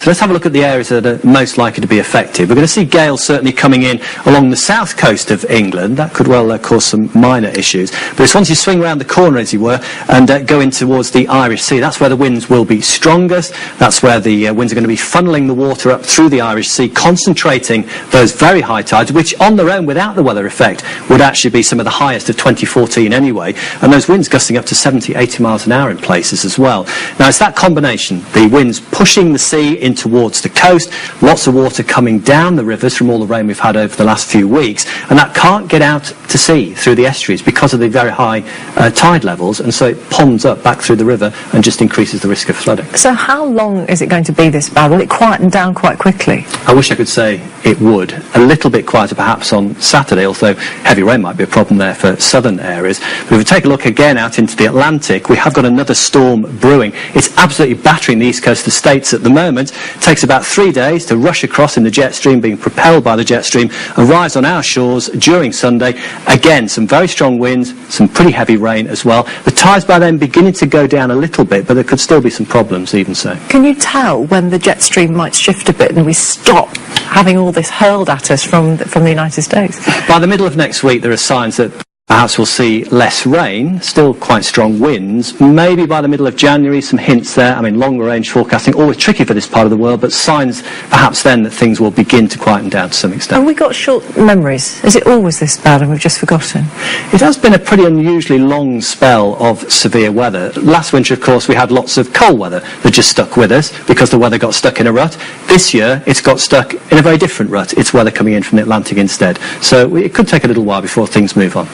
So let's have a look at the areas that are most likely to be affected. We're going to see gales certainly coming in along the south coast of England. That could well cause some minor issues. But it's once you swing around the corner, as you were, and go in towards the Irish Sea, that's where the winds will be strongest. That's where the winds are going to be funneling the water up through the Irish Sea, concentrating those very high tides, which on their own, without the weather effect, would actually be some of the highest of 2014 anyway. And those winds gusting up to 70, 80 miles an hour in places as well. Now, it's that combination, the winds pushing the sea in towards the coast, lots of water coming down the rivers from all the rain we've had over the last few weeks, and that can't get out to sea through the estuaries because of the very high tide levels, and so it ponds up back through the river and just increases the risk of flooding. So how long is it going to be this bad? Will it quieten down quite quickly? I wish I could say it would. A little bit quieter perhaps on Saturday, although heavy rain might be a problem there for southern areas. But if we take a look again out into the Atlantic, we have got another storm brewing. It's absolutely battering the east coast of the States at the moment. It takes about 3 days to rush across in the jet stream, being propelled by the jet stream, arrives on our shores during Sunday. Again, some very strong winds, some pretty heavy rain as well. The tides by then beginning to go down a little bit, but there could still be some problems even so. Can you tell when the jet stream might shift a bit and we stop having all this hurled at us from the United States? By the middle of next week, there are signs that perhaps we'll see less rain, still quite strong winds. Maybe by the middle of January, some hints there. I mean, longer range forecasting, always tricky for this part of the world, but signs perhaps then that things will begin to quieten down to some extent. Have we got short memories? Is it always this bad and we've just forgotten? It has been a pretty unusually long spell of severe weather. Last winter, of course, we had lots of cold weather that just stuck with us because the weather got stuck in a rut. This year, it's got stuck in a very different rut. It's weather coming in from the Atlantic instead. So it could take a little while before things move on.